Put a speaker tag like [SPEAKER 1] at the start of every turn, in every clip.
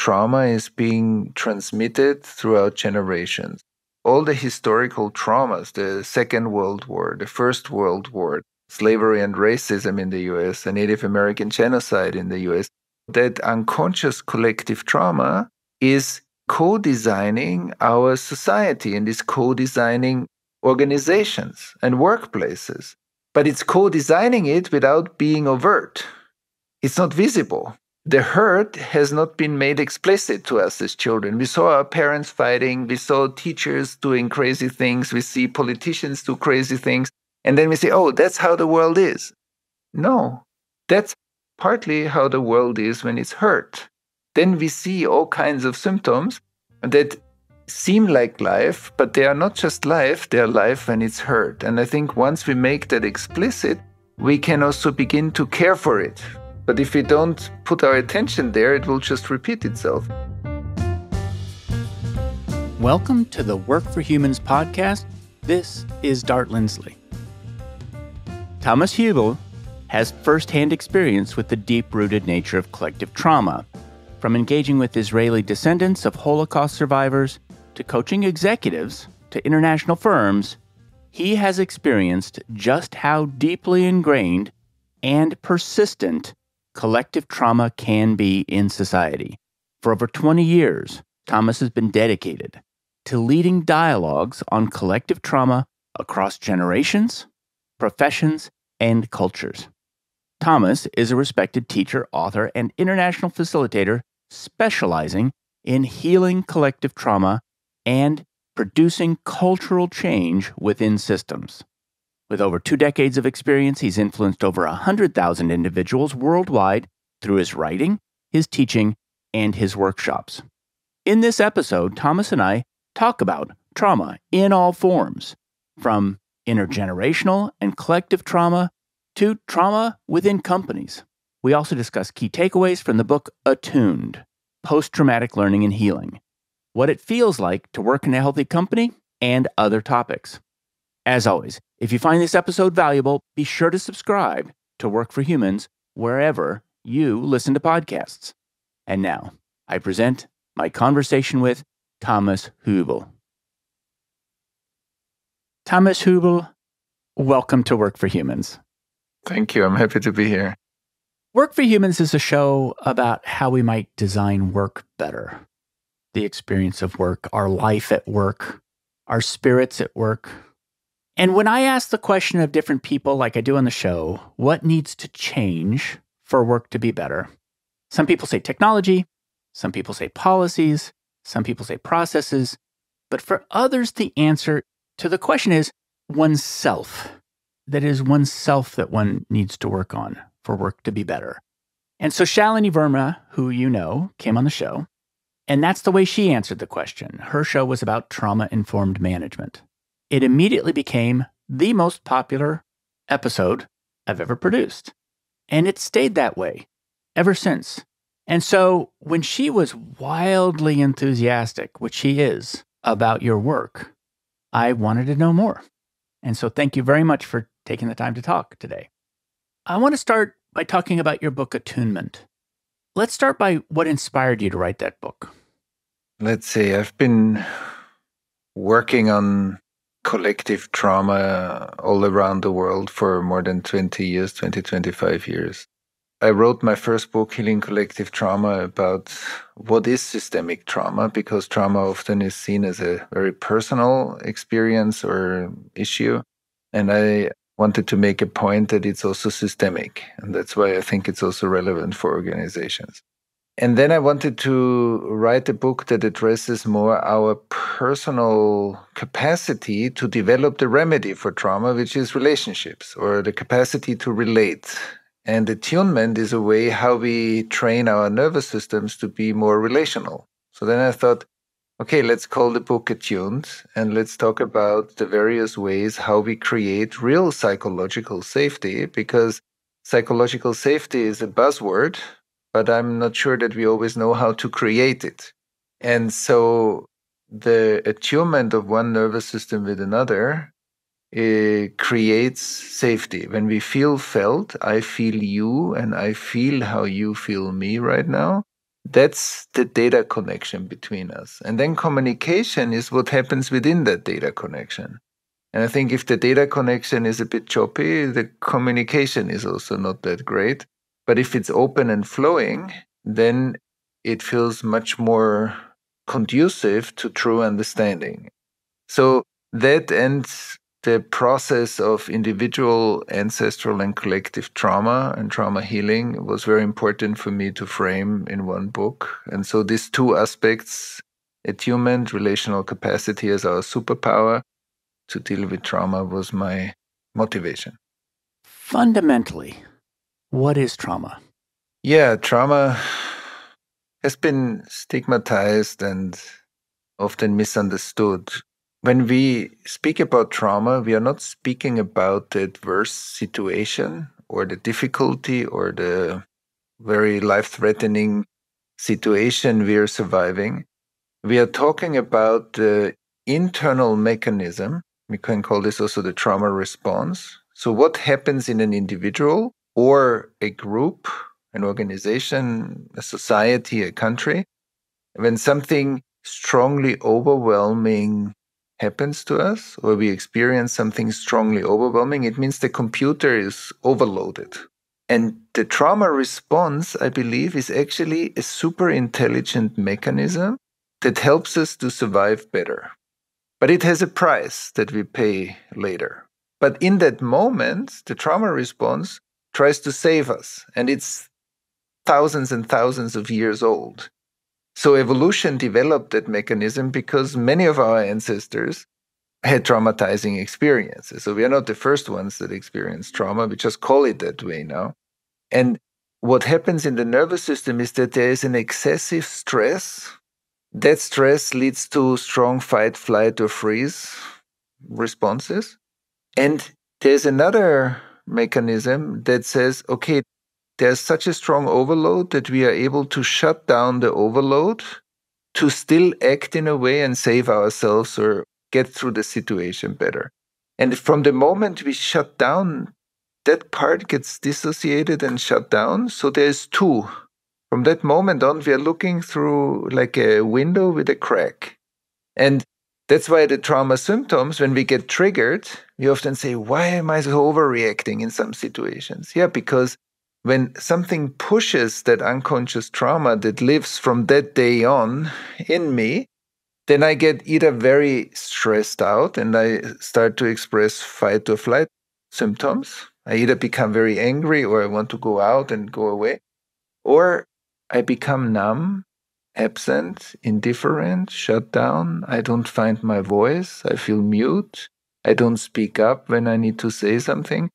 [SPEAKER 1] trauma is being transmitted throughout generations. All the historical traumas, the Second World War, the First World War, slavery and racism in the US, the Native American genocide in the US, that unconscious collective trauma is co-designing our society and is co-designing organizations and workplaces. But it's co-designing it without being overt. It's not visible. The hurt has not been made explicit to us as children. We saw our parents fighting. We saw teachers doing crazy things. We see politicians do crazy things. And then we say, oh, that's how the world is. No, that's partly how the world is when it's hurt. Then we see all kinds of symptoms that seem like life, but they are not just life, they are life when it's hurt. And I think once we make that explicit, we can also begin to care for it. But if we don't put our attention there, it will just repeat itself.
[SPEAKER 2] Welcome to the Work for Humans podcast. This is Dart Lindsley. Thomas Huebl has firsthand experience with the deep-rooted nature of collective trauma, from engaging with Israeli descendants of Holocaust survivors to coaching executives to international firms. He has experienced just how deeply ingrained and persistent collective trauma can be in society. For over 20 years, Thomas has been dedicated to leading dialogues on collective trauma across generations, professions, and cultures. Thomas is a respected teacher, author, and international facilitator specializing in healing collective trauma and producing cultural change within systems. With over 2 decades of experience, he's influenced over 100,000 individuals worldwide through his writing, his teaching, and his workshops. In this episode, Thomas and I talk about trauma in all forms, from intergenerational and collective trauma to trauma within companies. We also discuss key takeaways from the book Attuned, Post-Traumatic Learning and Healing, what it feels like to work in a healthy company, and other topics. As always, if you find this episode valuable, be sure to subscribe to Work for Humans wherever you listen to podcasts. And now, I present my conversation with Thomas Huebl. Thomas Huebl, welcome to Work for Humans.
[SPEAKER 1] Thank you. I'm happy to be here.
[SPEAKER 2] Work for Humans is a show about how we might design work better. The experience of work, our life at work, our spirits at work. And when I ask the question of different people, like I do on the show, what needs to change for work to be better? Some people say technology, some people say policies, some people say processes, but for others, the answer to the question is oneself. That is oneself that one needs to work on for work to be better. And so Shalini Verma, who you know, came on the show, and that's the way she answered the question. Her show was about trauma-informed management. It immediately became the most popular episode I've ever produced. And it stayed that way ever since. And so when she was wildly enthusiastic, which she is, about your work, I wanted to know more. And so thank you very much for taking the time to talk today. I want to start by talking about your book, Attunement. Let's start by what inspired you to write that book.
[SPEAKER 1] Let's see, I've been working on collective trauma all around the world for more than 25 years. I wrote my first book, Healing Collective Trauma, about what is systemic trauma, because trauma often is seen as a very personal experience or issue. And I wanted to make a point that it's also systemic. And that's why I think it's also relevant for organizations. And then I wanted to write a book that addresses more our personal capacity to develop the remedy for trauma, which is relationships, or the capacity to relate. And attunement is a way how we train our nervous systems to be more relational. So then I thought, okay, let's call the book Attuned, and let's talk about the various ways how we create real psychological safety, because psychological safety is a buzzword, but I'm not sure that we always know how to create it. And so the attunement of one nervous system with another, it creates safety. When we feel felt, I feel you and I feel how you feel me right now, That's the data connection between us. And then communication is what happens within that data connection. And I think if the data connection is a bit choppy, the communication is also not that great. But if it's open and flowing, then it feels much more conducive to true understanding. So that ends the process of individual, ancestral, and collective trauma and trauma healing was very important for me to frame in one book. And so these two aspects, attunement, relational capacity as our superpower to deal with trauma, was my motivation.
[SPEAKER 2] Fundamentally, what is trauma?
[SPEAKER 1] Yeah, trauma has been stigmatized and often misunderstood. When we speak about trauma, we are not speaking about the adverse situation or the difficulty or the very life-threatening situation we are surviving. We are talking about the internal mechanism. We can call this also the trauma response. So what happens in an individual or a group, an organization, a society, a country, when something strongly overwhelming happens to us, or we experience something strongly overwhelming, it means the computer is overloaded. And the trauma response, I believe, is actually a super intelligent mechanism that helps us to survive better. But it has a price that we pay later. But in that moment, the trauma response tries to save us, and it's thousands and thousands of years old. So evolution developed that mechanism because many of our ancestors had traumatizing experiences. So we are not the first ones that experience trauma. We just call it that way now. And what happens in the nervous system is that there is an excessive stress. That stress leads to strong fight, flight, or freeze responses. And there's another mechanism that says, okay, there's such a strong overload that we are able to shut down the overload to still act in a way and save ourselves or get through the situation better. And from the moment we shut down, that part gets dissociated and shut down. So there's two. From that moment on, we are looking through like a window with a crack. And that's why the trauma symptoms, when we get triggered, we often say, why am I so overreacting in some situations? Yeah, because when something pushes that unconscious trauma that lives from that day on in me, then I get either very stressed out and I start to express fight or flight symptoms. I either become very angry or I want to go out and go away, or I become numb, absent, indifferent, shut down. I don't find my voice. I feel mute. I don't speak up when I need to say something.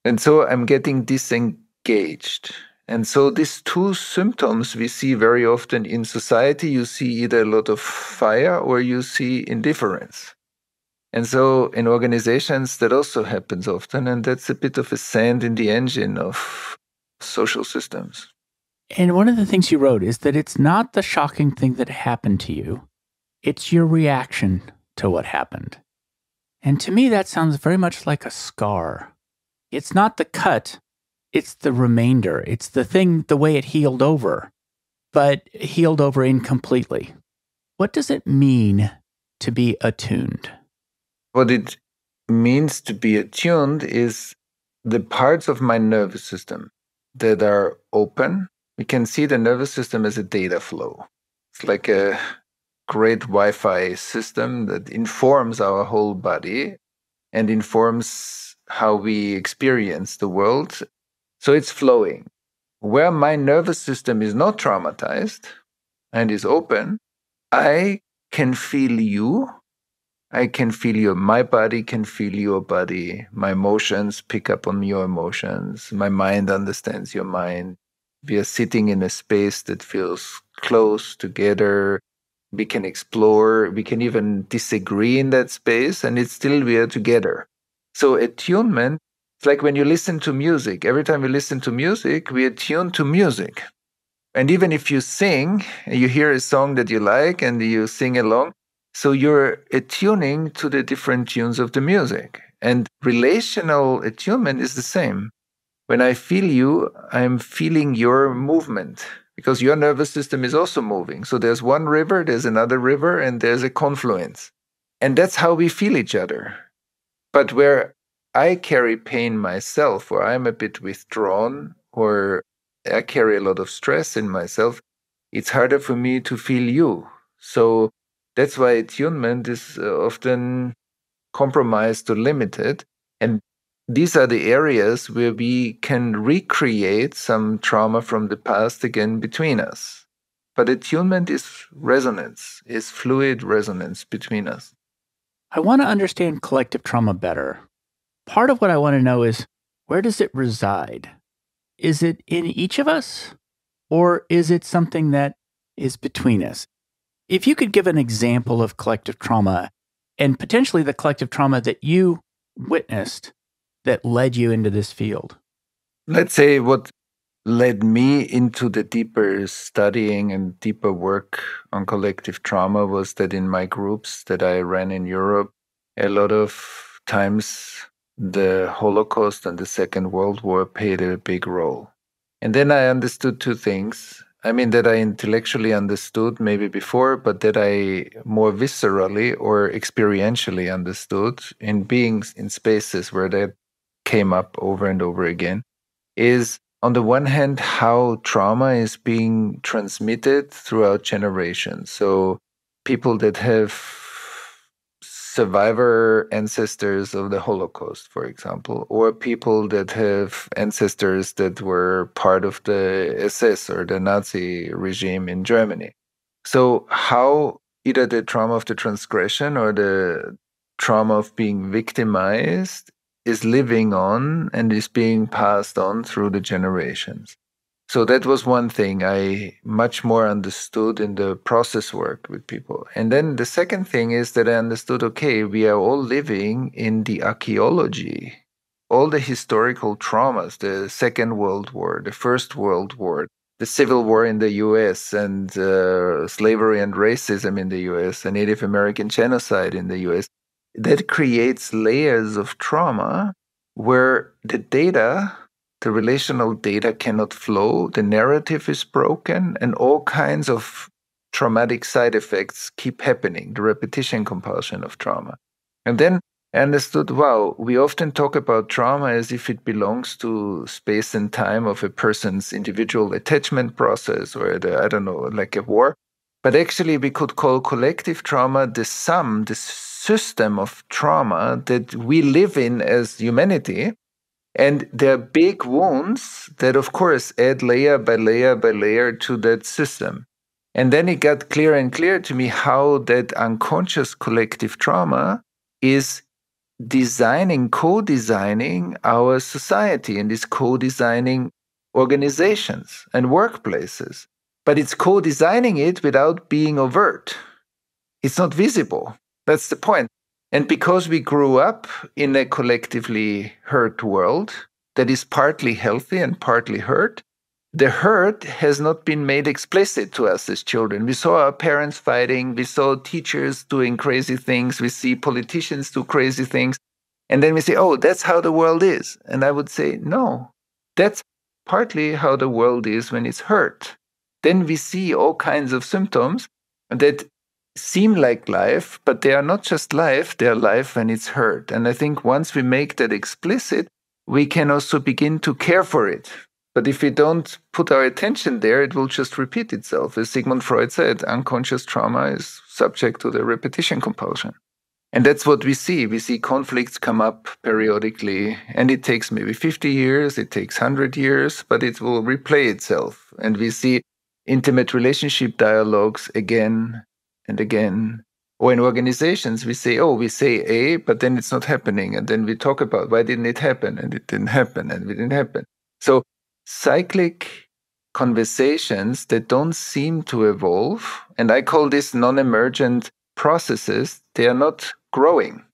[SPEAKER 1] And so I'm getting disengaged. And so these two symptoms we see very often in society. You see either a lot of fire or you see indifference. And so in organizations, that also happens often. And that's a bit of a sand in the engine of social systems.
[SPEAKER 2] And one of the things you wrote is that it's not the shocking thing that happened to you, it's your reaction to what happened. And to me, that sounds very much like a scar. It's not the cut, it's the remainder. It's the thing, the way it healed over, but healed over incompletely. What does it mean to be attuned?
[SPEAKER 1] What it means to be attuned is the parts of my nervous system that are open. We can see the nervous system as a data flow. It's like a great Wi-Fi system that informs our whole body and informs how we experience the world. So it's flowing. Where my nervous system is not traumatized and is open, I can feel you. I can feel you. My body can feel your body. My emotions pick up on your emotions. My mind understands your mind. We are sitting in a space that feels close together. We can explore. We can even disagree in that space, and it's still we are together. So attunement, it's like when you listen to music. Every time we listen to music, we attune to music. And even if you sing, you hear a song that you like and you sing along, so you're attuning to the different tunes of the music. And relational attunement is the same. When I feel you, I'm feeling your movement. because your nervous system is also moving. So there's one river, there's another river, and there's a confluence. And that's how we feel each other. But where I carry pain myself, or I'm a bit withdrawn, or I carry a lot of stress in myself, it's harder for me to feel you. So that's why attunement is often compromised or limited. And these are the areas where we can recreate some trauma from the past again between us. But attunement is resonance, is fluid resonance between us.
[SPEAKER 2] I want to understand collective trauma better. Part of what I want to know is, where does it reside? Is it in each of us? Or is it something that is between us? If you could give an example of collective trauma and potentially the collective trauma that you witnessed that led you into this field.
[SPEAKER 1] Let's say what led me into the deeper studying and deeper work on collective trauma was that in my groups that I ran in Europe, a lot of times the Holocaust and the Second World War played a big role. And then I understood two things. I mean, that I intellectually understood maybe before, but that I more viscerally or experientially understood in being in spaces where that came up over and over again, is on the one hand, how trauma is being transmitted throughout generations. So people that have survivor ancestors of the Holocaust, for example, or people that have ancestors that were part of the SS or the Nazi regime in Germany. So how either the trauma of the transgression or the trauma of being victimized is living on and is being passed on through the generations. So that was one thing I much more understood in the process work with people. And then the second thing is that I understood, okay, we are all living in the archaeology, all the historical traumas, the Second World War, the First World War, the Civil War in the US, and slavery and racism in the US, and Native American genocide in the US. That creates layers of trauma where the data, the relational data cannot flow, the narrative is broken, and all kinds of traumatic side effects keep happening, the repetition compulsion of trauma. And then I understood, wow, we often talk about trauma as if it belongs to space and time of a person's individual attachment process or I don't know, like a war. But actually, we could call collective trauma the sum, the system of trauma that we live in as humanity. And there are big wounds that, of course, add layer by layer by layer to that system. And then it got clearer and clearer to me how that unconscious collective trauma is designing, co-designing our society and is co-designing organizations and workplaces. But it's co-designing it without being overt. It's not visible. That's the point. And because we grew up in a collectively hurt world that is partly healthy and partly hurt, the hurt has not been made explicit to us as children. We saw our parents fighting, we saw teachers doing crazy things, we see politicians do crazy things, and then we say, oh, that's how the world is. And I would say, no, that's partly how the world is when it's hurt. Then we see all kinds of symptoms that seem like life, but they are not just life, they are life when it's hurt. And I think once we make that explicit, we can also begin to care for it. But if we don't put our attention there, it will just repeat itself. As Sigmund Freud said, unconscious trauma is subject to the repetition compulsion. And that's what we see. We see conflicts come up periodically, and it takes maybe 50 years, it takes 100 years, but it will replay itself. And we see intimate relationship dialogues again and again. Or in organizations, we say A, but then it's not happening. And then we talk about why didn't it happen? And it didn't happen, and it didn't happen. So cyclic conversations that don't seem to evolve, and I call this non-emergent processes, they are not growing.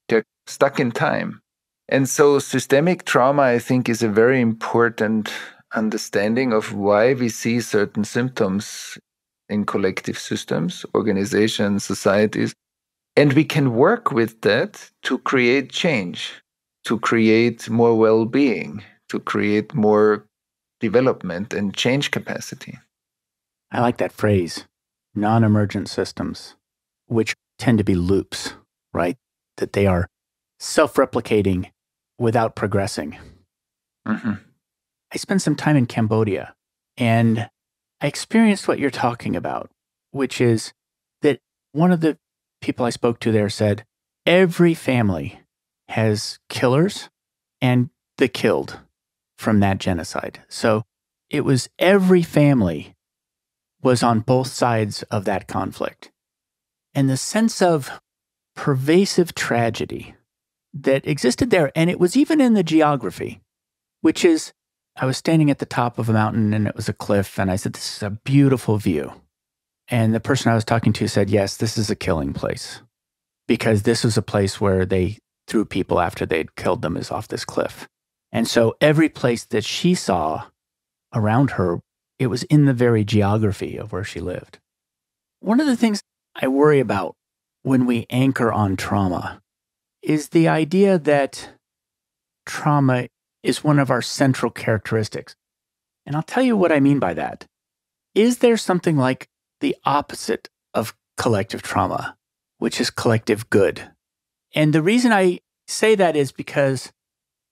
[SPEAKER 1] They're stuck in time. And so systemic trauma, I think, is a very important understanding of why we see certain symptoms in collective systems, organizations, societies. And we can work with that to create change, to create more well-being, to create more development and change capacity.
[SPEAKER 2] I like that phrase, non-emergent systems, which tend to be loops, right? That they are self-replicating without progressing.
[SPEAKER 1] Mm-hmm.
[SPEAKER 2] I spent some time in Cambodia and I experienced what you're talking about, which is that one of the people I spoke to there said, every family has killers and the killed from that genocide. So it was every family was on both sides of that conflict. And the sense of pervasive tragedy that existed there, and it was even in the geography, which is, I was standing at the top of a mountain and it was a cliff, and I said, this is a beautiful view. And the person I was talking to said, yes, this is a killing place, because this was a place where they threw people after they'd killed them is off this cliff. And so every place that she saw around her, it was in the very geography of where she lived. One of the things I worry about when we anchor on trauma is the idea that trauma is one of our central characteristics. And I'll tell you what I mean by that. Is there something like the opposite of collective trauma, which is collective good? And the reason I say that is because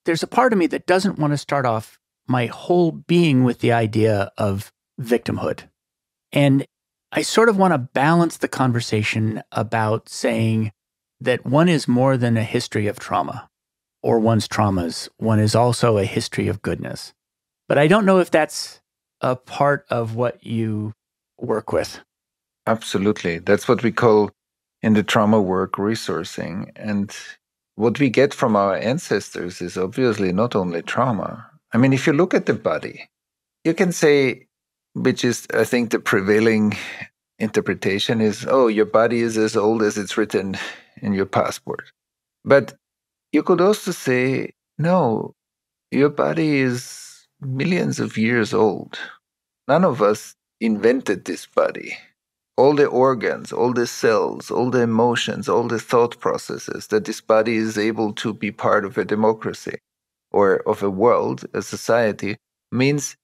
[SPEAKER 2] there's a part of me that doesn't want to start off my whole being with the idea of victimhood. And I sort of want to balance the conversation about saying that one is more than a history of trauma or one's traumas. One is also a history of goodness. But I don't know if that's a part of what you work with.
[SPEAKER 1] Absolutely. That's what we call in the trauma work resourcing. And what we get from our ancestors is obviously not only trauma. I mean, if you look at the body, you can say, which is, I think, the prevailing interpretation is, oh, your body is as old as it's written in your passport. But you could also say, no, your body is millions of years old. None of us invented this body. All the organs, all the cells, all the emotions, all the thought processes that this body is able to be part of a democracy or of a world, a society, means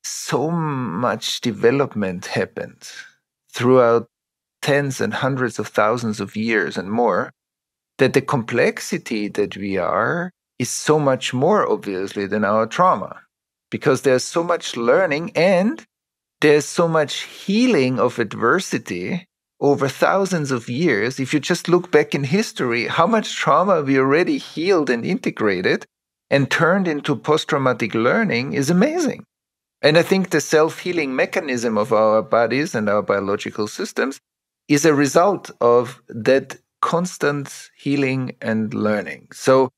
[SPEAKER 1] so much development happened throughout tens and hundreds of thousands of years and more, that the complexity that we are is so much more obviously than our trauma, because there's so much learning and there's so much healing of adversity over thousands of years. If you just look back in history, how much trauma we already healed and integrated and turned into post-traumatic learning is amazing. And I think the self-healing mechanism of our bodies and our biological systems is a result of that constant healing and learning. So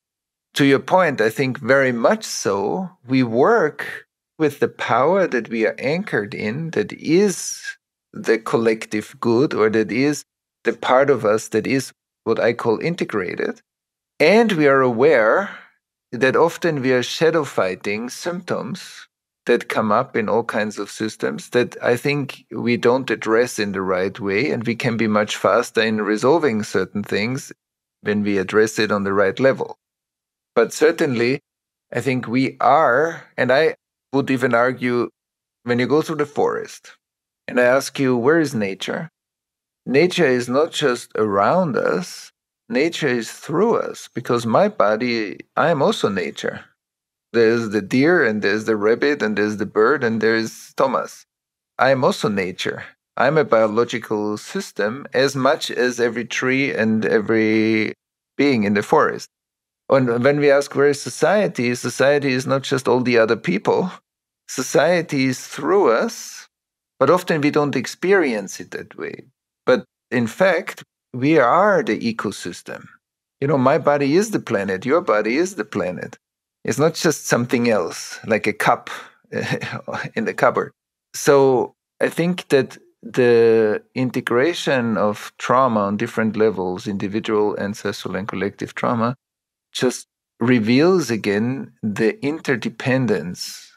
[SPEAKER 1] to your point, I think very much so, we work with the power that we are anchored in, that is the collective good, or that is the part of us that is what I call integrated. And we are aware that often we are shadow fighting symptoms that come up in all kinds of systems that I think we don't address in the right way. And we can be much faster in resolving certain things when we address it on the right level. But certainly, I think we are, and I would even argue, when you go through the forest and I ask you, where is nature? Nature is not just around us, nature is through us, because my body, I am also nature. There's the deer and there's the rabbit and there's the bird and there's Thomas. I am also nature. I'm a biological system as much as every tree and every being in the forest. And when we ask where is society, society is not just all the other people. Society is through us, but often we don't experience it that way. But in fact, we are the ecosystem. You know, my body is the planet, your body is the planet. It's not just something else, like a cup in the cupboard. So I think that the integration of trauma on different levels, individual, ancestral, and collective trauma, just reveals again the interdependence,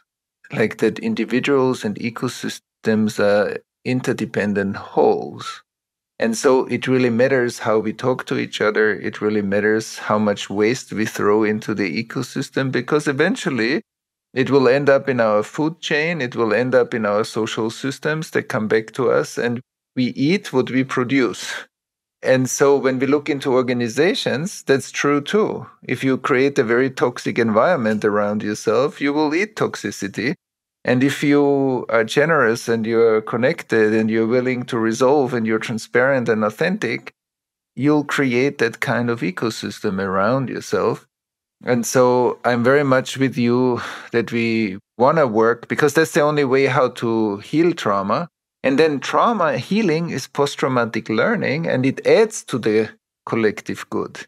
[SPEAKER 1] like that individuals and ecosystems are interdependent wholes. And so it really matters how we talk to each other. It really matters how much waste we throw into the ecosystem, because eventually It will end up in our food chain. It will end up in our social systems that come back to us, and we eat what we produce. And so when we look into organizations, that's true too. If you create a very toxic environment around yourself, you will eat toxicity. And if you are generous and you're connected and you're willing to resolve and you're transparent and authentic, you'll create that kind of ecosystem around yourself. And so I'm very much with you that we want to work because that's the only way how to heal trauma. And then trauma healing is post-traumatic learning, and it adds to the collective good.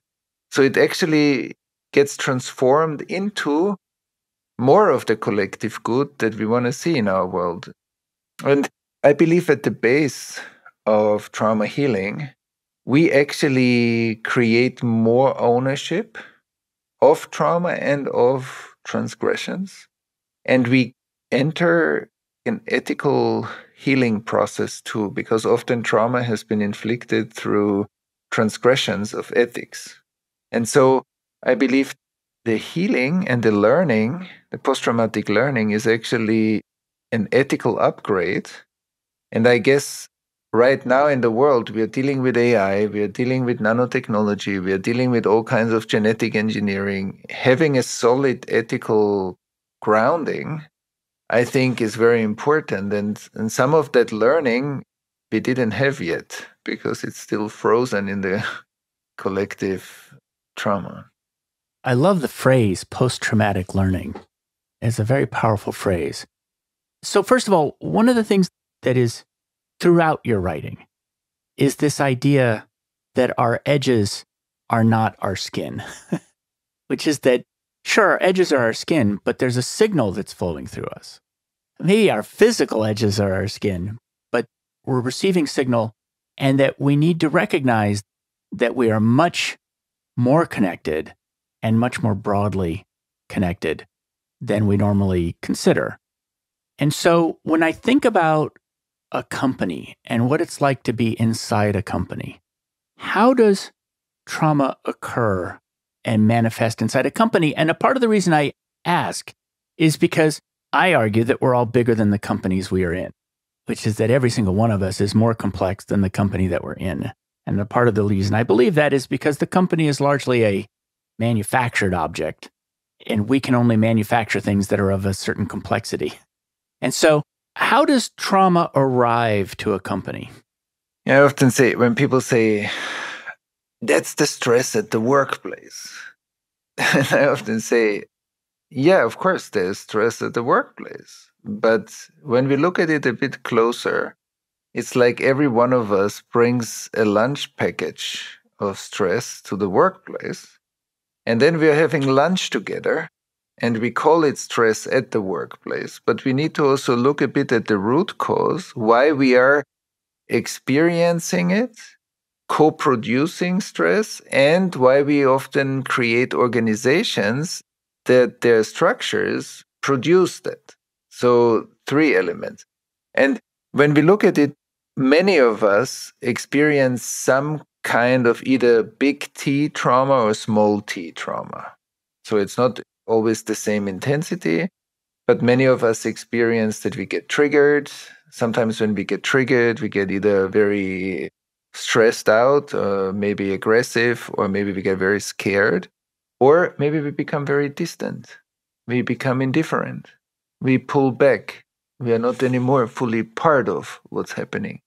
[SPEAKER 1] So it actually gets transformed into more of the collective good that we want to see in our world. And I believe at the base of trauma healing, we actually create more ownership of trauma and of transgressions. And we enter an ethical healing process too, because often trauma has been inflicted through transgressions of ethics. And so I believe the healing and the learning, the post-traumatic learning, is actually an ethical upgrade. And I guess right now in the world, we are dealing with AI, we are dealing with nanotechnology, we are dealing with all kinds of genetic engineering. Having a solid ethical grounding, I think, is very important. And some of that learning we didn't have yet because it's still frozen in the collective trauma.
[SPEAKER 2] I love the phrase post-traumatic learning. It's a very powerful phrase. So first of all, one of the things that is throughout your writing is this idea that our edges are not our skin, which is that, sure, our edges are our skin, but there's a signal that's flowing through us. Maybe our physical edges are our skin, but we're receiving signal, and that we need to recognize that we are much more connected and much more broadly connected than we normally consider. And so when I think about a company and what it's like to be inside a company, how does trauma occur and manifest inside a company? And a part of the reason I ask is because I argue that we're all bigger than the companies we are in, which is that every single one of us is more complex than the company that we're in. And a part of the reason I believe that is because the company is largely a manufactured object, and we can only manufacture things that are of a certain complexity. And so, how does trauma arrive to a company?
[SPEAKER 1] I often say, when people say, that's the stress at the workplace, and I often say, yeah, of course, there's stress at the workplace. But when we look at it a bit closer, it's like every one of us brings a lunch package of stress to the workplace. And then we are having lunch together, and we call it stress at the workplace. But we need to also look a bit at the root cause, why we are experiencing it, co-producing stress, and why we often create organizations that their structures produce that. So 3 elements. And when we look at it, many of us experience some kind of either big T trauma or small t trauma. So it's not always the same intensity, but many of us experience that we get triggered. Sometimes when we get triggered, we get either very stressed out, maybe aggressive, or maybe we get very scared, or maybe we become very distant. We become indifferent. We pull back. We are not anymore fully part of what's happening.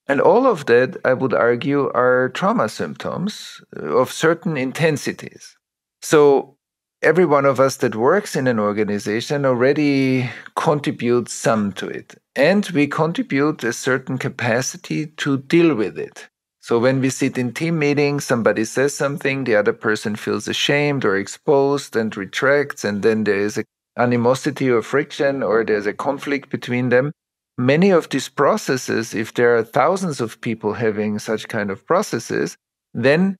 [SPEAKER 1] And all of that, I would argue, are trauma symptoms of certain intensities. So every one of us that works in an organization already contributes some to it. And we contribute a certain capacity to deal with it. So when we sit in team meetings, somebody says something, the other person feels ashamed or exposed and retracts, and then there is an animosity or friction, or there's a conflict between them. Many of these processes, if there are thousands of people having such kind of processes, then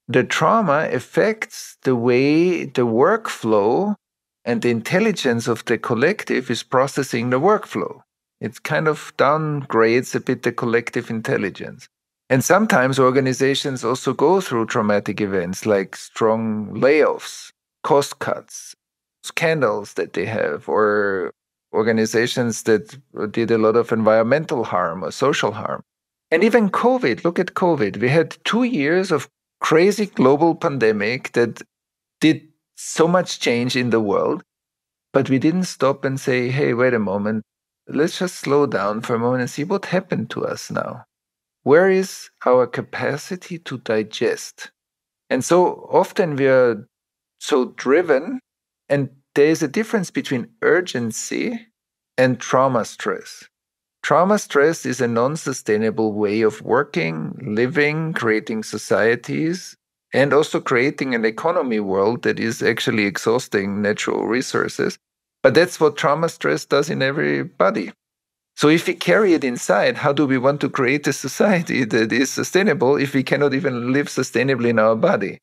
[SPEAKER 1] the trauma affects the way the workflow and the intelligence of the collective is processing the workflow. It kind of downgrades a bit the collective intelligence. And sometimes organizations also go through traumatic events like strong layoffs, cost cuts, scandals that they have, or organizations that did a lot of environmental harm or social harm. And even COVID, look at COVID. We had 2 years of crazy global pandemic that did so much change in the world, but we didn't stop and say, hey, wait a moment, let's just slow down for a moment and see what happened to us now. Where is our capacity to digest? And so often we are so driven, and there is a difference between urgency and trauma stress. Trauma stress is a non sustainable way of working, living, creating societies, and also creating an economy world that is actually exhausting natural resources. But that's what trauma stress does in everybody. So if we carry it inside, how do we want to create a society that is sustainable if we cannot even live sustainably in our body?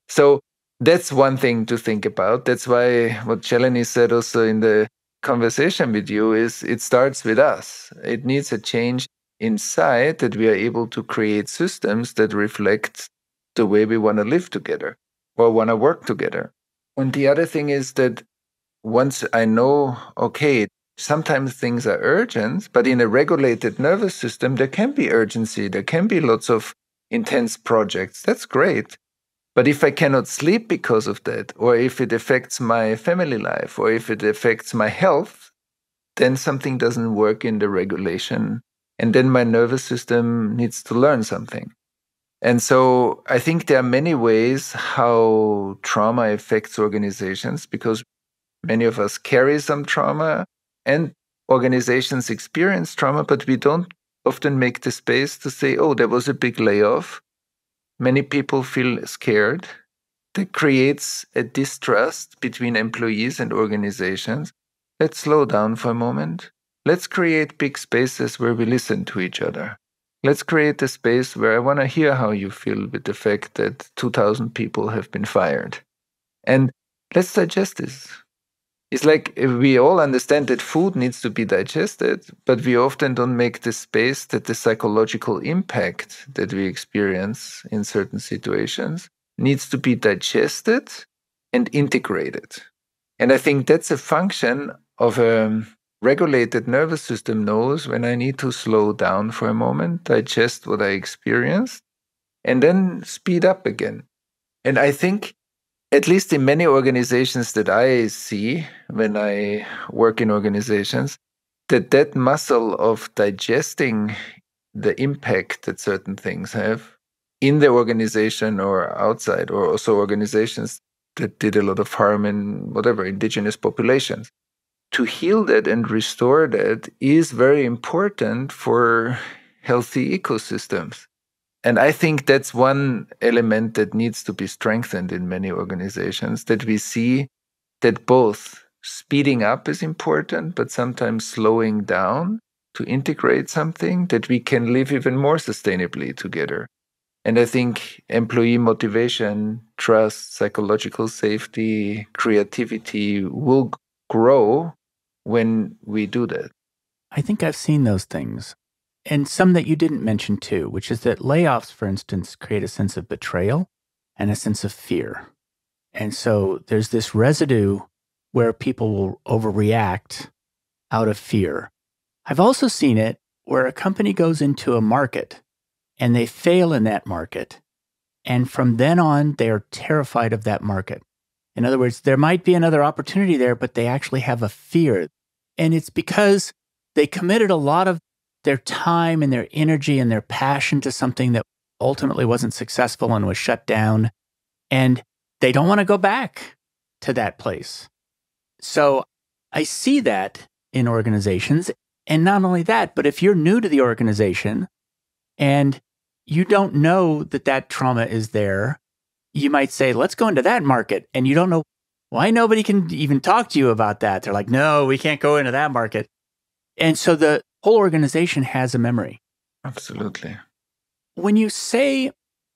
[SPEAKER 1] So that's one thing to think about. That's why what Shalini said also in the conversation with you is it starts with us. It needs a change inside that we are able to create systems that reflect the way we want to live together or want to work together. And the other thing is that once I know, okay, sometimes things are urgent, but in a regulated nervous system, there can be urgency. There can be lots of intense projects. That's great. But if I cannot sleep because of that, or if it affects my family life, or if it affects my health, then something doesn't work in the regulation. And then my nervous system needs to learn something. And so I think there are many ways how trauma affects organizations, because many of us carry some trauma and organizations experience trauma, but we don't often make the space to say, oh, there was a big layoff. Many people feel scared. That creates a distrust between employees and organizations. Let's slow down for a moment. Let's create big spaces where we listen to each other. Let's create a space where I want to hear how you feel with the fact that 2,000 people have been fired. And let's digest this. It's like we all understand that food needs to be digested, but we often don't make the space that the psychological impact that we experience in certain situations needs to be digested and integrated. And I think that's a function of a regulated nervous system knows when I need to slow down for a moment, digest what I experienced, and then speed up again. And I think at least in many organizations that I see when I work in organizations, that muscle of digesting the impact that certain things have in the organization or outside, or also organizations that did a lot of harm in whatever, indigenous populations. To heal that and restore that is very important for healthy ecosystems. And I think that's one element that needs to be strengthened in many organizations, that we see that both speeding up is important, but sometimes slowing down to integrate something that we can live even more sustainably together. And I think employee motivation, trust, psychological safety, creativity will grow when we do that.
[SPEAKER 2] I think I've seen those things. And some that you didn't mention too, which is that layoffs, for instance, create a sense of betrayal and a sense of fear. And so there's this residue where people will overreact out of fear. I've also seen it where a company goes into a market and they fail in that market. And from then on, they are terrified of that market. In other words, there might be another opportunity there, but they actually have a fear. And it's because they committed a lot of their time and their energy and their passion to something that ultimately wasn't successful and was shut down. And they don't want to go back to that place. So I see that in organizations. And not only that, but if you're new to the organization and you don't know that that trauma is there, you might say, let's go into that market. And you don't know why nobody can even talk to you about that. They're like, no, we can't go into that market. And so the whole organization has a memory.
[SPEAKER 1] Absolutely.
[SPEAKER 2] When you say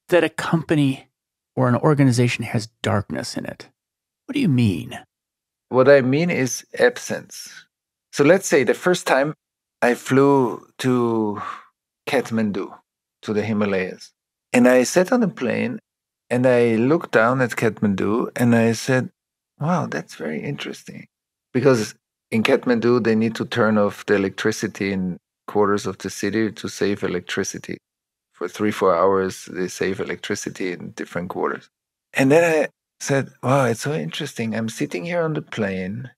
[SPEAKER 2] that a company or an organization has darkness in it, what do you mean?
[SPEAKER 1] What I mean is absence. So let's say the first time I flew to Kathmandu, to the Himalayas, and I sat on a plane and I looked down at Kathmandu and I said, Wow, that's very interesting. Because in Kathmandu, they need to turn off the electricity in quarters of the city to save electricity. For 3, 4 hours, they save electricity in different quarters. And then I said, wow, it's so interesting. I'm sitting here on the plane.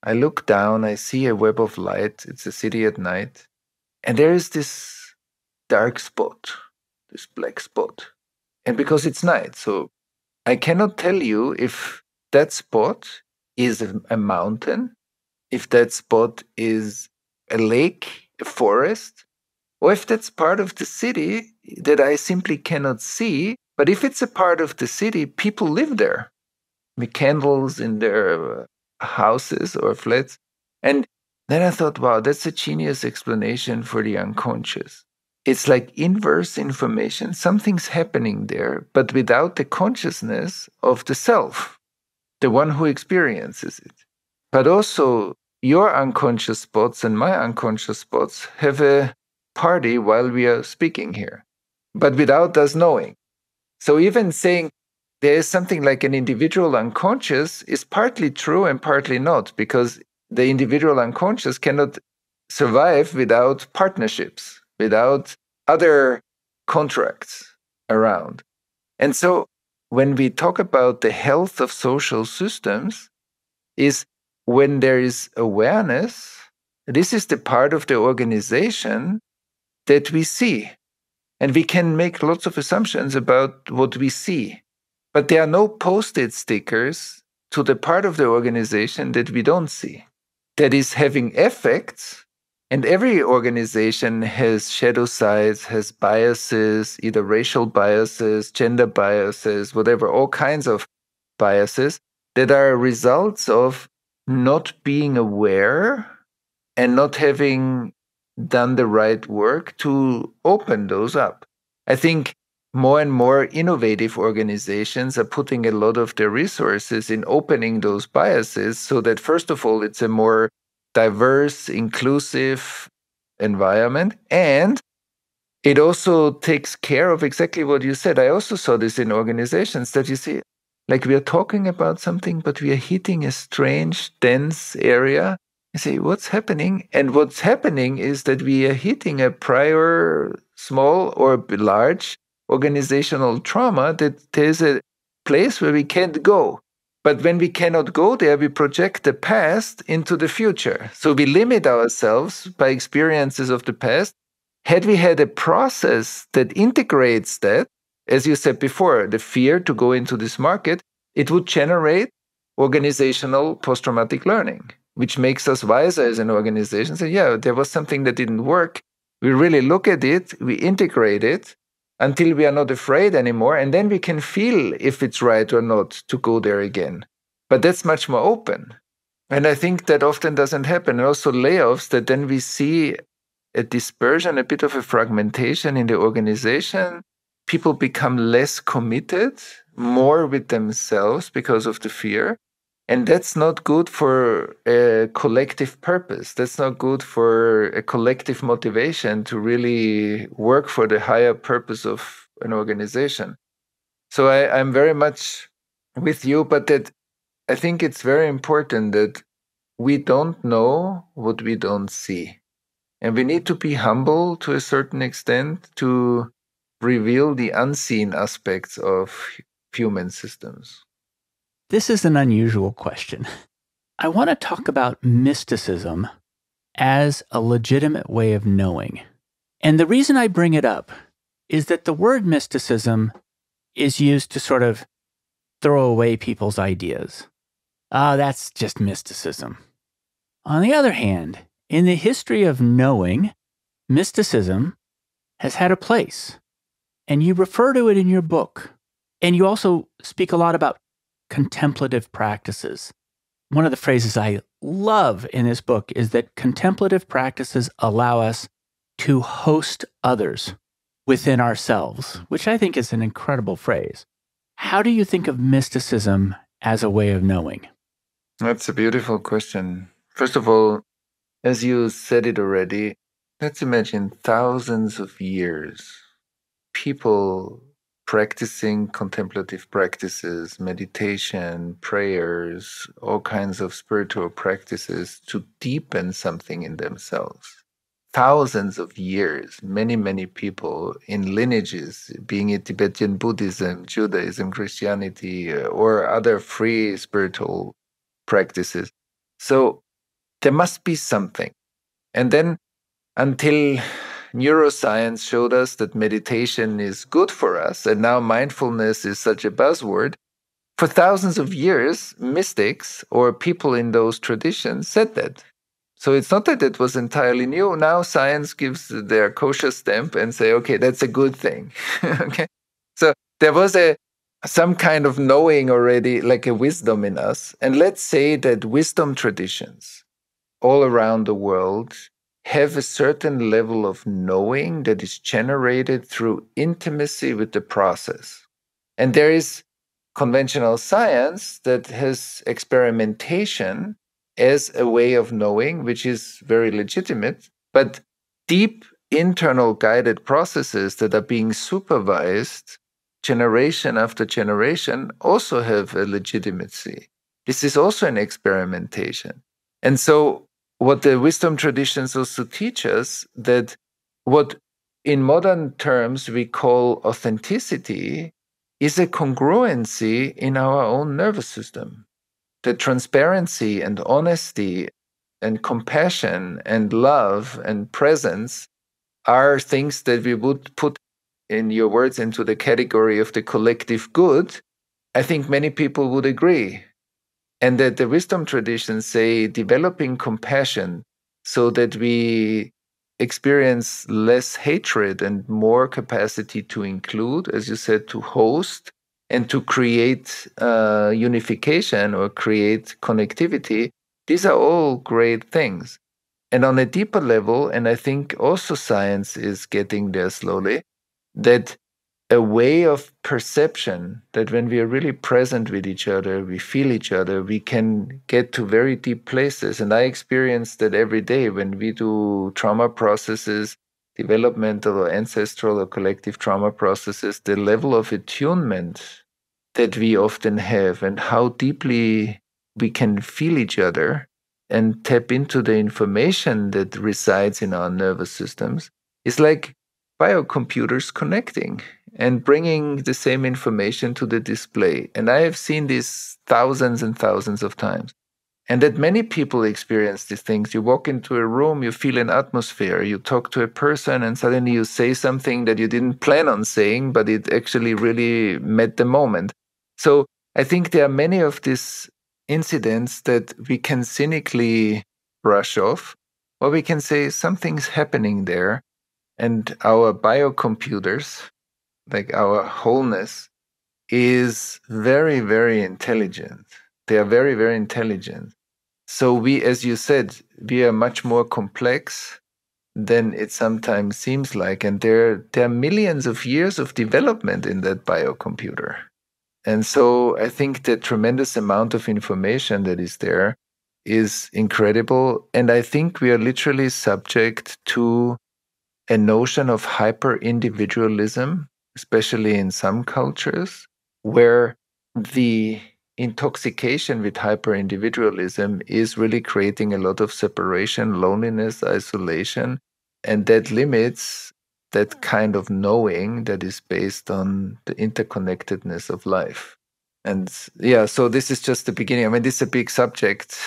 [SPEAKER 1] I look down, I see a web of light. It's a city at night. And there is this dark spot, this black spot. And because it's night, so I cannot tell you if that spot is a mountain, if that spot is a lake, a forest, or if that's part of the city that I simply cannot see. But if it's a part of the city, people live there with candles in their houses or flats. And then I thought, wow, that's a genius explanation for the unconscious. It's like inverse information. Something's happening there, but without the consciousness of the self, the one who experiences it. But also, your unconscious spots and my unconscious spots have a party while we are speaking here, but without us knowing. So even saying there is something like an individual unconscious is partly true and partly not, because the individual unconscious cannot survive without partnerships, without other contracts around. And so when we talk about the health of social systems, is when there is awareness, this is the part of the organization that we see. And we can make lots of assumptions about what we see. But there are no post-it stickers to the part of the organization that we don't see, that is having effects. And every organization has shadow sides, has biases, either racial biases, gender biases, whatever, all kinds of biases that are results of not being aware and not having done the right work to open those up. I think more and more innovative organizations are putting a lot of their resources in opening those biases so that, first of all, it's a more diverse, inclusive environment. And it also takes care of exactly what you said. I also saw this in organizations that you see, like we are talking about something, but we are hitting a strange, dense area. I say, what's happening? And what's happening is that we are hitting a prior small or large organizational trauma that there's a place where we can't go. But when we cannot go there, we project the past into the future. So we limit ourselves by experiences of the past. Had we had a process that integrates that, as you said before, the fear to go into this market, it would generate organizational post-traumatic learning, which makes us wiser as an organization. So yeah, there was something that didn't work. We really look at it, we integrate it until we are not afraid anymore, and then we can feel if it's right or not to go there again. But that's much more open. And I think that often doesn't happen. And also layoffs that then we see a dispersion, a bit of a fragmentation in the organization. People become less committed, more with themselves because of the fear. And that's not good for a collective purpose. That's not good for a collective motivation to really work for the higher purpose of an organization. So I'm very much with you, but that I think it's very important that we don't know what we don't see. And we need to be humble to a certain extent to reveal the unseen aspects of human systems.
[SPEAKER 2] This is an unusual question. I want to talk about mysticism as a legitimate way of knowing. And the reason I bring it up is that the word mysticism is used to sort of throw away people's ideas. That's just mysticism. On the other hand, in the history of knowing, mysticism has had a place. And you refer to it in your book. And you also speak a lot about contemplative practices. One of the phrases I love in this book is that contemplative practices allow us to host others within ourselves, which I think is an incredible phrase. How do you think of mysticism as a way of knowing?
[SPEAKER 1] That's a beautiful question. First of all, as you said it already, let's imagine thousands of years, people practicing contemplative practices, meditation, prayers, all kinds of spiritual practices to deepen something in themselves. Thousands of years, many people in lineages, being it Tibetan Buddhism, Judaism, Christianity, or other free spiritual practices. So there must be something. And then until neuroscience showed us that meditation is good for us, and now mindfulness is such a buzzword, for thousands of years, mystics or people in those traditions said that. So it's not that it was entirely new. Now science gives their kosher stamp and say, okay, that's a good thing. Okay. So there was some kind of knowing already, like a wisdom in us. And let's say that wisdom traditions all around the world have a certain level of knowing that is generated through intimacy with the process. And there is conventional science that has experimentation as a way of knowing, which is very legitimate, but deep internal guided processes that are being supervised generation after generation also have a legitimacy. This is also an experimentation. And so what the wisdom traditions also teach us, that what in modern terms we call authenticity is a congruency in our own nervous system. The transparency and honesty and compassion and love and presence are things that we would put, in your words, into the category of the collective good. I think many people would agree. And that the wisdom traditions say developing compassion so that we experience less hatred and more capacity to include, as you said, to host and to create unification or create connectivity. These are all great things. And on a deeper level, and I think also science is getting there slowly, that a way of perception that when we are really present with each other, we feel each other, we can get to very deep places. And I experience that every day when we do trauma processes, developmental or ancestral or collective trauma processes, the level of attunement that we often have and how deeply we can feel each other and tap into the information that resides in our nervous systems is like biocomputers connecting and bringing the same information to the display. And I have seen this thousands and thousands of times. And that many people experience these things. You walk into a room, you feel an atmosphere, you talk to a person, and suddenly you say something that you didn't plan on saying, but it actually really met the moment. So I think there are many of these incidents that we can cynically brush off, or we can say something's happening there, and our biocomputers, like our wholeness, is very, very intelligent. They are very, very intelligent. So we, as you said, we are much more complex than it sometimes seems like. And there are millions of years of development in that biocomputer. And so I think the tremendous amount of information that is there is incredible. And I think we are literally subject to a notion of hyper-individualism, especially in some cultures, where the intoxication with hyper-individualism is really creating a lot of separation, loneliness, isolation, and that limits that kind of knowing that is based on the interconnectedness of life. And yeah, so this is just the beginning. I mean, this is a big subject.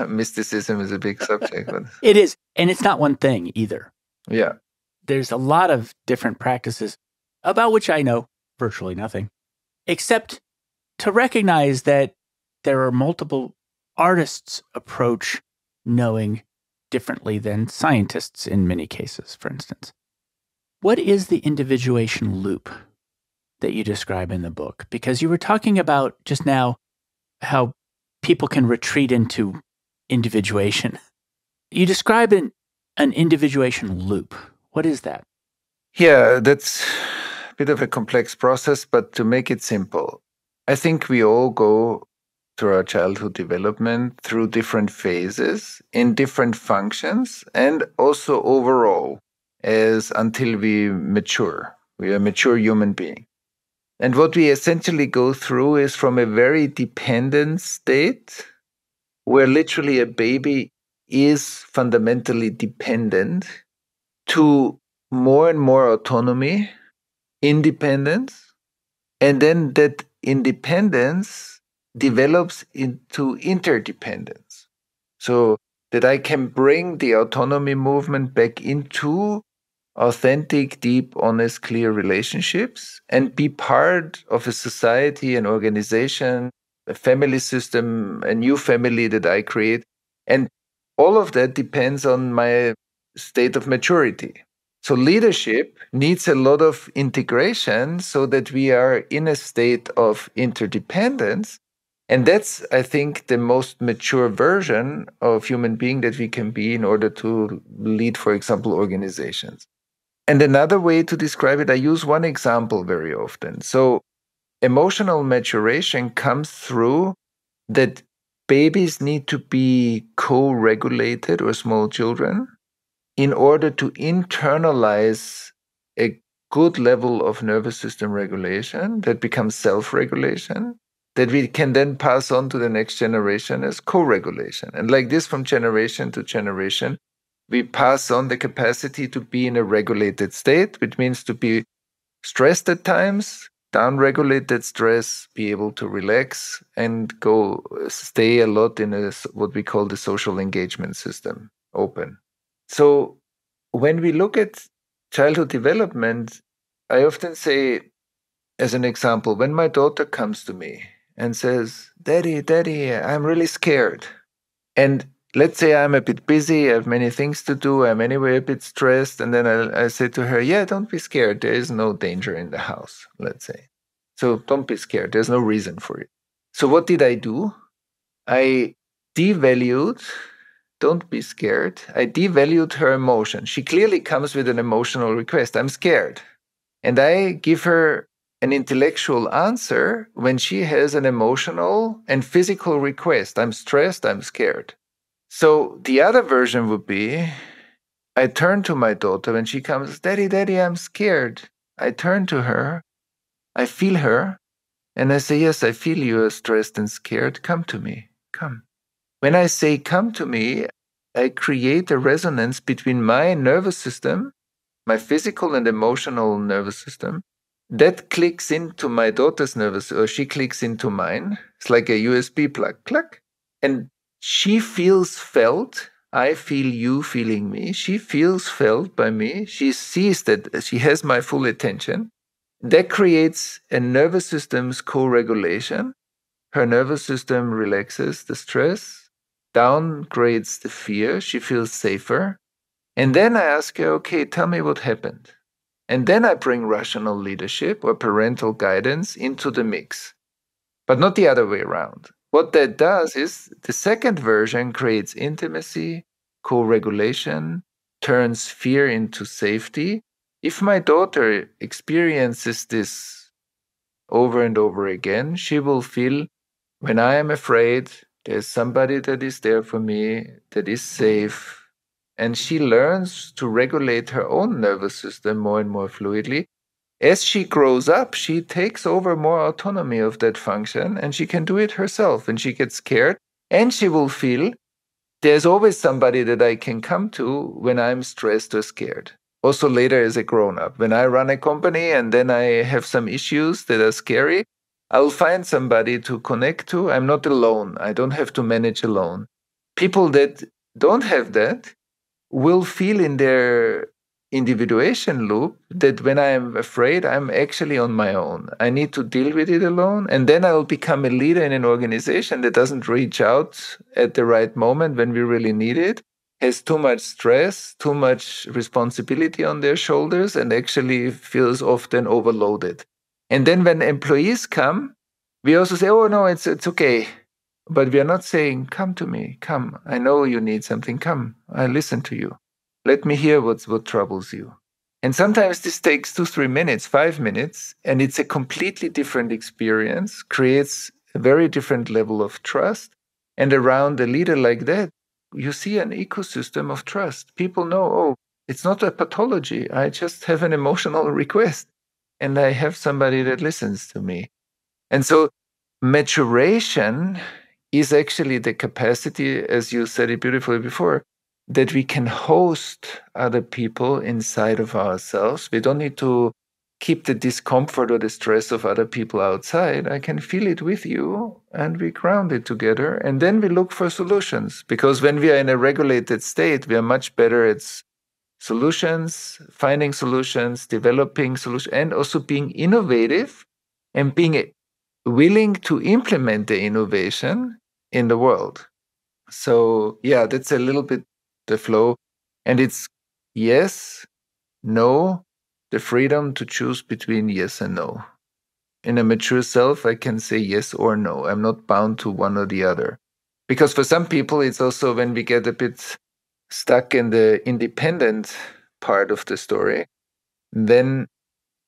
[SPEAKER 1] Mysticism is a big subject. But
[SPEAKER 2] It is. And it's not one thing either.
[SPEAKER 1] yeah.
[SPEAKER 2] There's a lot of different practices about which I know virtually nothing, except to recognize that there are multiple artists approach knowing differently than scientists in many cases, for instance. What is the individuation loop that you describe in the book? Because you were talking about just now how people can retreat into individuation. You describe an individuation loop. What is that?
[SPEAKER 1] Yeah, that's a bit of a complex process, but to make it simple, I think we all go through our childhood development through different phases in different functions and also overall as until we mature. We are a mature human being. And what we essentially go through is from a very dependent state, where literally a baby is fundamentally dependent, to more and more autonomy, independence, and then that independence develops into interdependence. So that I can bring the autonomy movement back into authentic, deep, honest, clear relationships and be part of a society, an organization, a family system, a new family that I create. And all of that depends on my state of maturity. So leadership needs a lot of integration so that we are in a state of interdependence. And that's, I think, the most mature version of human being that we can be in order to lead, for example, organizations. And another way to describe it, I use one example very often. So emotional maturation comes through that babies need to be co-regulated, or small children, in order to internalize a good level of nervous system regulation that becomes self-regulation, that we can then pass on to the next generation as co-regulation. And like this, from generation to generation, we pass on the capacity to be in a regulated state, which means to be stressed at times, down-regulated stress, be able to relax, and go stay a lot in what we call the social engagement system, open. So when we look at childhood development, I often say, as an example, when my daughter comes to me and says, Daddy, Daddy, I'm really scared. And let's say I'm a bit busy, I have many things to do, I'm anyway a bit stressed. And then I say to her, yeah, don't be scared. There is no danger in the house, let's say. So don't be scared. There's no reason for it. So what did I do? I devalued, don't be scared. I devalued her emotion. She clearly comes with an emotional request. I'm scared. And I give her an intellectual answer when she has an emotional and physical request. I'm stressed, I'm scared. So the other version would be, I turn to my daughter when she comes, Daddy, Daddy, I'm scared. I turn to her, I feel her, and I say, yes, I feel you are stressed and scared. Come to me, come. When I say come to me, I create a resonance between my nervous system, my physical and emotional nervous system, that clicks into my daughter's nervous, or she clicks into mine. It's like a USB plug, click. And she feels felt. I feel you feeling me. She feels felt by me. She sees that she has my full attention. That creates a nervous system's co-regulation. Her nervous system relaxes the stress, downgrades the fear. She feels safer. And then I ask her, okay, tell me what happened. And then I bring rational leadership or parental guidance into the mix, but not the other way around. What that does is the second version creates intimacy, co-regulation, turns fear into safety. If my daughter experiences this over and over again, she will feel, when I am afraid, there's somebody that is there for me, that is safe. And she learns to regulate her own nervous system more and more fluidly. As she grows up, she takes over more autonomy of that function, and she can do it herself. And she gets scared, and she will feel there's always somebody that I can come to when I'm stressed or scared. Also later as a grown-up, when I run a company and then I have some issues that are scary, I'll find somebody to connect to. I'm not alone. I don't have to manage alone. People that don't have that will feel in their individuation loop that when I'm afraid, I'm actually on my own. I need to deal with it alone. And then I'll become a leader in an organization that doesn't reach out at the right moment when we really need it, has too much stress, too much responsibility on their shoulders, and actually feels often overloaded. And then when employees come, we also say, oh, no, it's okay. But we are not saying, come to me, come. I know you need something, come. I listen to you. Let me hear what troubles you. And sometimes this takes 2, 3 minutes, 5 minutes, and it's a completely different experience, creates a very different level of trust. And around a leader like that, you see an ecosystem of trust. People know, oh, it's not a pathology. I just have an emotional request. and I have somebody that listens to me. And so maturation is actually the capacity, as you said it beautifully before, that we can host other people inside of ourselves. We don't need to keep the discomfort or the stress of other people outside. I can feel it with you, and we ground it together. And then we look for solutions, because when we are in a regulated state, we are much better at solutions, finding solutions, developing solutions, and also being innovative and being willing to implement the innovation in the world. So, yeah, that's a little bit the flow. And it's yes, no, the freedom to choose between yes and no. In a mature self, I can say yes or no. I'm not bound to one or the other. Because for some people, it's also when we get a bit stuck in the independent part of the story, then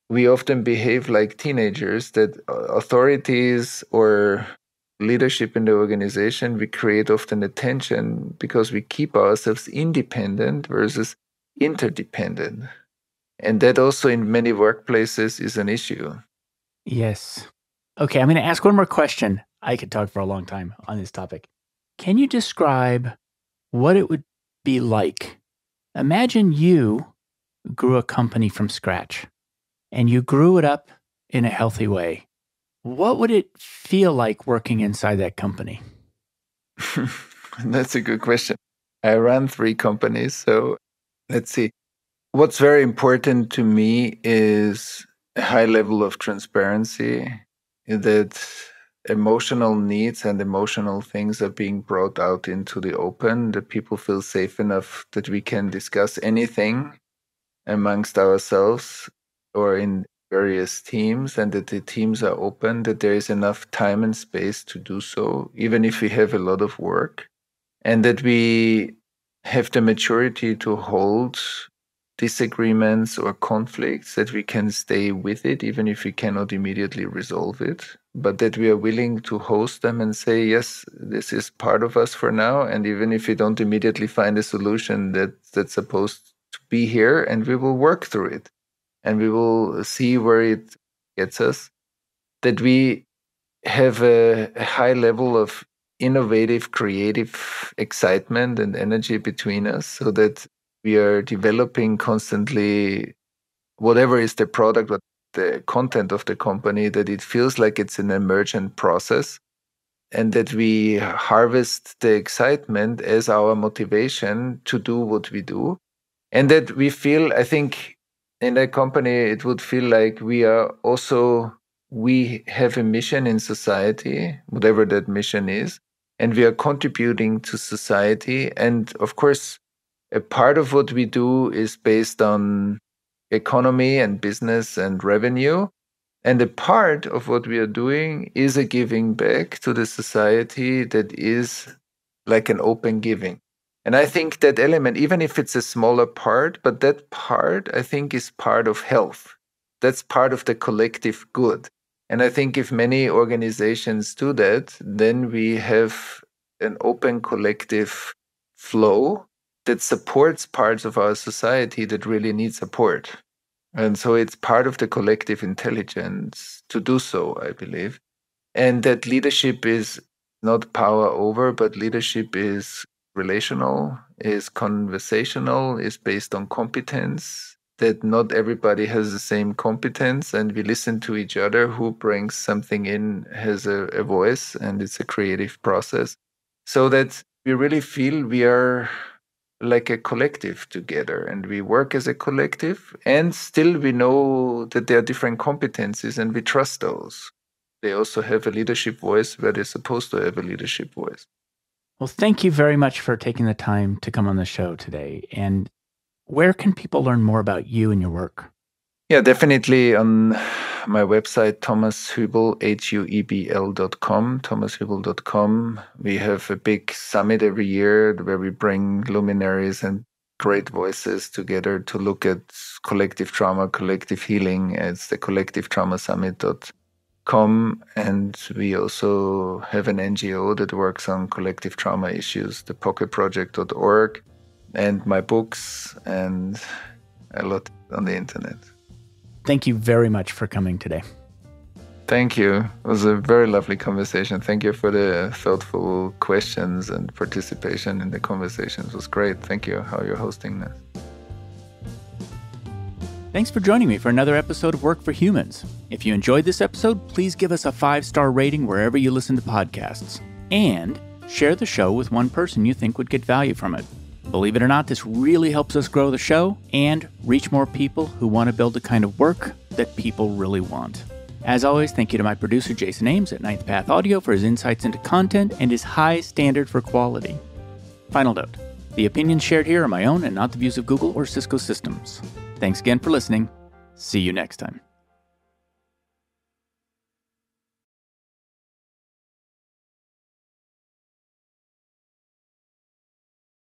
[SPEAKER 1] we often behave like teenagers, that authorities or leadership in the organization, we create often a tension because we keep ourselves independent versus interdependent. And that also in many workplaces is an issue.
[SPEAKER 2] Yes. Okay, I'm going to ask one more question. I could talk for a long time on this topic. Can you describe what it would be like? Imagine you grew a company from scratch and you grew it up in a healthy way. What would it feel like working inside that company?
[SPEAKER 1] That's a good question. I run 3 companies. So let's see. What's very important to me is a high level of transparency, that emotional needs and emotional things are being brought out into the open, that people feel safe enough that we can discuss anything amongst ourselves or in various teams, and that the teams are open, that there is enough time and space to do so, even if we have a lot of work, and that we have the maturity to hold disagreements or conflicts, that we can stay with it, even if we cannot immediately resolve it, but that we are willing to host them and say, yes, this is part of us for now. And even if we don't immediately find a solution that's supposed to be here, and we will work through it and we will see where it gets us, that we have a high level of innovative, creative excitement and energy between us, so that we are developing constantly whatever is the product, what the content of the company, that it feels like it's an emergent process, and that we harvest the excitement as our motivation to do what we do. And that we feel, I think, in a company, it would feel like we have a mission in society, whatever that mission is, and we are contributing to society. And of course, a part of what we do is based on economy and business and revenue. And a part of what we are doing is a giving back to the society that is like an open giving. And I think that element, even if it's a smaller part, but that part, I think, is part of health. That's part of the collective good. And I think if many organizations do that, then we have an open collective flow that supports parts of our society that really need support. And so it's part of the collective intelligence to do so, I believe. And that leadership is not power over, but leadership is relational, is conversational, is based on competence, that not everybody has the same competence, and we listen to each other. Who brings something in has a voice, and it's a creative process. So that we really feel we are like a collective together, and we work as a collective, and still we know that there are different competencies and we trust those. They also have a leadership voice where they're supposed to have a leadership voice.
[SPEAKER 2] Well, thank you very much for taking the time to come on the show today. And where can people learn more about you and your work?
[SPEAKER 1] Yeah, definitely on my website, thomashuebl, huebl.com, thomashuebl.com. We have a big summit every year where we bring luminaries and great voices together to look at collective trauma, collective healing. It's the collectivetraumasummit.com. And we also have an NGO that works on collective trauma issues, the pocketproject.org, and my books, and a lot on the internet.
[SPEAKER 2] Thank you very much for coming today.
[SPEAKER 1] Thank you. It was a very lovely conversation. Thank you for the thoughtful questions and participation in the conversations. It was great. Thank you how you're hosting this.
[SPEAKER 2] Thanks for joining me for another episode of Work for Humans. If you enjoyed this episode, please give us a 5-star rating wherever you listen to podcasts. And share the show with one person you think would get value from it. Believe it or not, this really helps us grow the show and reach more people who want to build the kind of work that people really want. As always, thank you to my producer, Jason Ames at Ninth Path Audio for his insights into content and his high standard for quality. Final note, the opinions shared here are my own and not the views of Google or Cisco Systems. Thanks again for listening. See you next time.